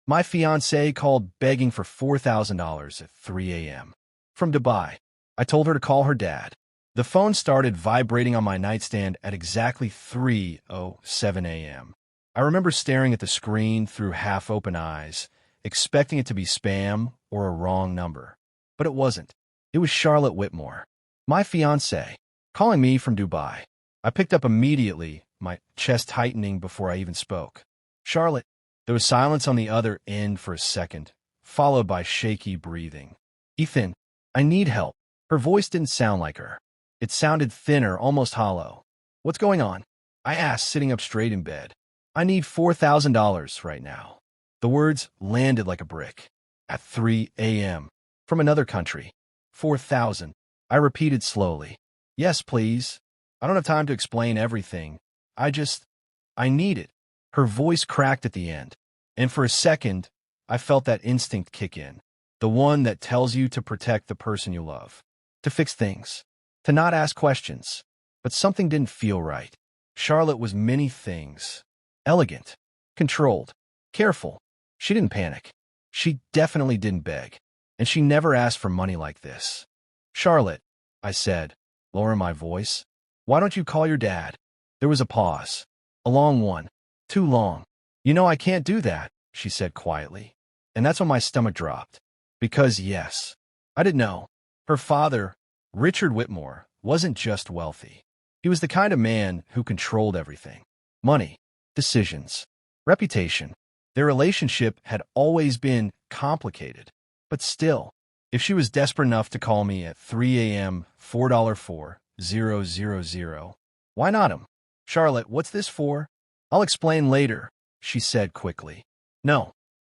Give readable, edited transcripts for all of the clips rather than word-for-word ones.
My fiancée called begging for $4,000 at 3 a.m. from Dubai. I told her to call her dad. The phone started vibrating on my nightstand at exactly 3:07 a.m. I remember staring at the screen through half-open eyes, expecting it to be spam or a wrong number. But it wasn't. It was Charlotte Whitmore, my fiancée, calling me from Dubai. I picked up immediately, my chest tightening before I even spoke. Charlotte. There was silence on the other end for a second, followed by shaky breathing. Ethan, I need help. Her voice didn't sound like her. It sounded thinner, almost hollow. What's going on? I asked, sitting up straight in bed. I need $4,000 right now. The words landed like a brick. At 3 a.m. From another country. 4,000. I repeated slowly. Yes, please. I don't have time to explain everything. I need it. Her voice cracked at the end, and for a second, I felt that instinct kick in, the one that tells you to protect the person you love, to fix things, to not ask questions. But something didn't feel right. Charlotte was many things. Elegant, controlled, careful. She didn't panic. She definitely didn't beg, and she never asked for money like this. Charlotte, I said, lowering my voice, why don't you call your dad? There was a pause, a long one. Too long. You know I can't do that, she said quietly. And that's when my stomach dropped. Because yes, I didn't know. Her father, Richard Whitmore, wasn't just wealthy. He was the kind of man who controlled everything. Money, decisions, reputation. Their relationship had always been complicated. But still, if she was desperate enough to call me at 3 a.m. $4,000, why not him? Charlotte, what's this for? I'll explain later, she said quickly. No,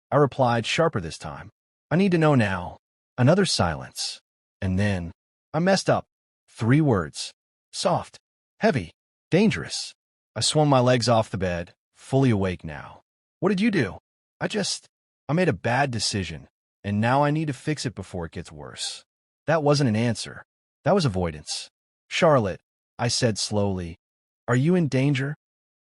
I replied, sharper this time. I need to know now. Another silence. And then, I messed up. 3 words. Soft, heavy, dangerous. I swung my legs off the bed, fully awake now. What did you do? I made a bad decision, and now I need to fix it before it gets worse. That wasn't an answer. That was avoidance. Charlotte, I said slowly, are you in danger?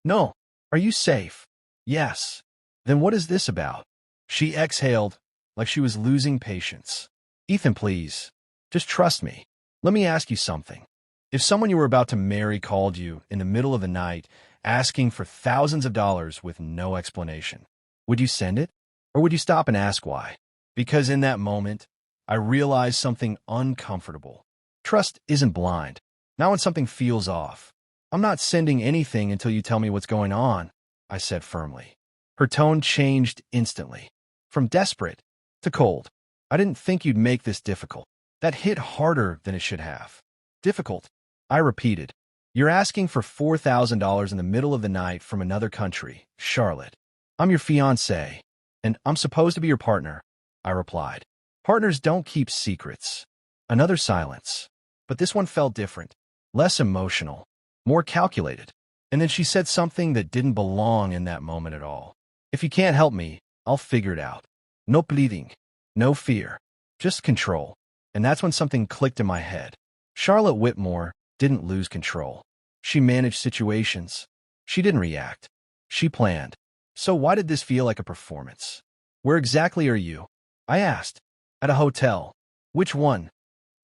No. Are you safe? Yes. Then what is this about? She exhaled, like she was losing patience. Ethan, please. Just trust me. Let me ask you something. If someone you were about to marry called you in the middle of the night, asking for thousands of dollars with no explanation, would you send it? Or would you stop and ask why? Because in that moment, I realized something uncomfortable. Trust isn't blind. Not when something feels off. I'm not sending anything until you tell me what's going on, I said firmly. Her tone changed instantly, from desperate to cold. I didn't think you'd make this difficult. That hit harder than it should have. Difficult, I repeated. You're asking for $4,000 in the middle of the night from another country, Charlotte. I'm your fiancé, and I'm supposed to be your partner, I replied. Partners don't keep secrets. Another silence. But this one felt different, less emotional, more calculated. And then she said something that didn't belong in that moment at all. If you can't help me, I'll figure it out. No pleading, no fear, just control. And that's when something clicked in my head. Charlotte Whitmore didn't lose control. She managed situations. She didn't react. She planned. So why did this feel like a performance? Where exactly are you? I asked. At a hotel. Which one?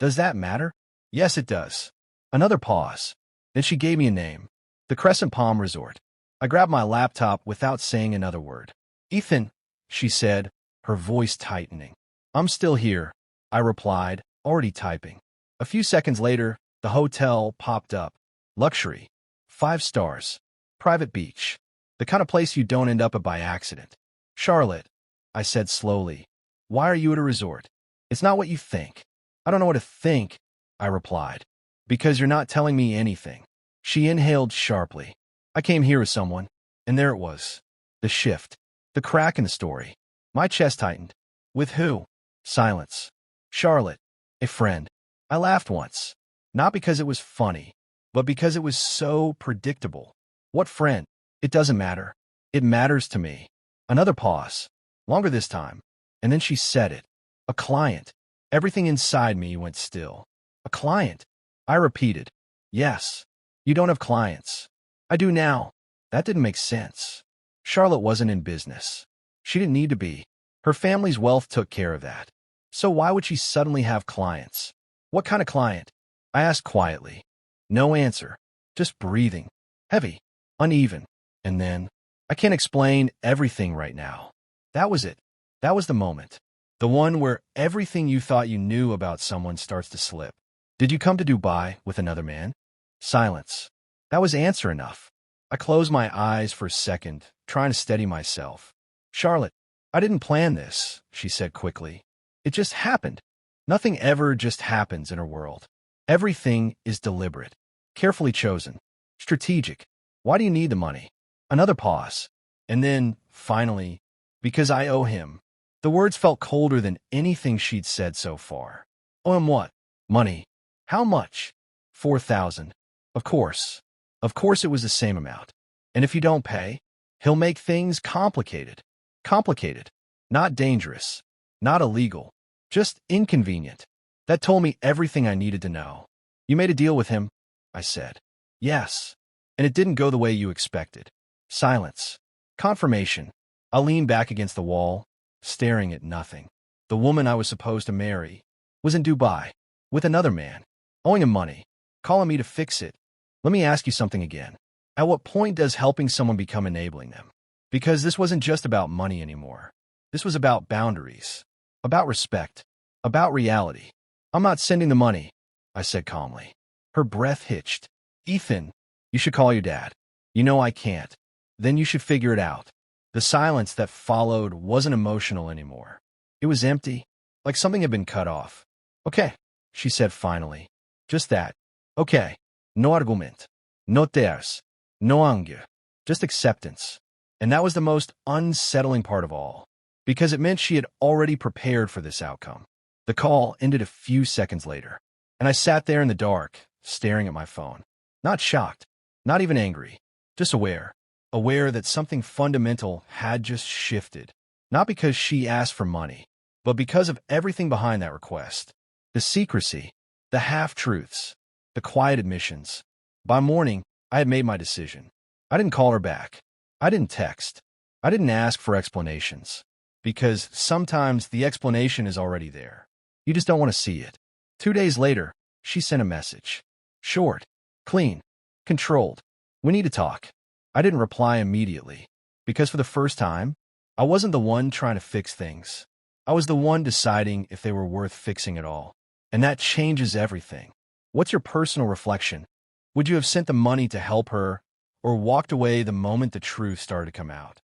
Does that matter? Yes, it does. Another pause. Then she gave me a name. The Crescent Palm Resort. I grabbed my laptop without saying another word. Ethan, she said, her voice tightening. I'm still here, I replied, already typing. A few seconds later, the hotel popped up. Luxury. 5 stars. Private beach. The kind of place you don't end up at by accident. Charlotte, I said slowly, why are you at a resort? It's not what you think. I don't know what to think, I replied. Because you're not telling me anything. She inhaled sharply. I came here with someone, and there it was. The shift. The crack in the story. My chest tightened. With who? Silence. Charlotte. A friend. I laughed once. Not because it was funny, but because it was so predictable. What friend? It doesn't matter. It matters to me. Another pause. Longer this time. And then she said it. A client. Everything inside me went still. A client. I repeated. Yes. You don't have clients. I do now. That didn't make sense. Charlotte wasn't in business. She didn't need to be. Her family's wealth took care of that. So why would she suddenly have clients? What kind of client? I asked quietly. No answer. Just breathing. Heavy. Uneven. And then, I can't explain everything right now. That was it. That was the moment. The one where everything you thought you knew about someone starts to slip. Did you come to Dubai with another man? Silence. That was answer enough. I closed my eyes for a second, trying to steady myself. Charlotte, I didn't plan this, she said quickly. It just happened. Nothing ever just happens in her world. Everything is deliberate, carefully chosen, strategic. Why do you need the money? Another pause. And then, finally, because I owe him. The words felt colder than anything she'd said so far. Owe him what? Money. How much? 4,000. Of course. Of course it was the same amount. And if you don't pay, he'll make things complicated. Complicated. Not dangerous. Not illegal. Just inconvenient. That told me everything I needed to know. You made a deal with him? I said. Yes. And it didn't go the way you expected. Silence. Confirmation. I leaned back against the wall, staring at nothing. The woman I was supposed to marry was in Dubai, with another man, owing him money, calling me to fix it. Let me ask you something again. At what point does helping someone become enabling them? Because this wasn't just about money anymore. This was about boundaries, about respect, about reality. I'm not sending the money, I said calmly. Her breath hitched. Ethan, you should call your dad. You know I can't. Then you should figure it out. The silence that followed wasn't emotional anymore. It was empty, like something had been cut off. Okay, she said finally. Just that. Okay. No argument. No tears. No anger. Just acceptance. And that was the most unsettling part of all, because it meant she had already prepared for this outcome. The call ended a few seconds later, and I sat there in the dark, staring at my phone. Not shocked, not even angry, just aware. Aware that something fundamental had just shifted. Not because she asked for money, but because of everything behind that request. The secrecy, the half-truths, the quiet admissions. By morning, I had made my decision. I didn't call her back. I didn't text. I didn't ask for explanations. Because sometimes the explanation is already there. You just don't want to see it. 2 days later, she sent a message. Short, clean, controlled. We need to talk. I didn't reply immediately, because for the first time, I wasn't the one trying to fix things. I was the one deciding if they were worth fixing at all. And that changes everything. What's your personal reflection? Would you have sent the money to help her, or walked away the moment the truth started to come out?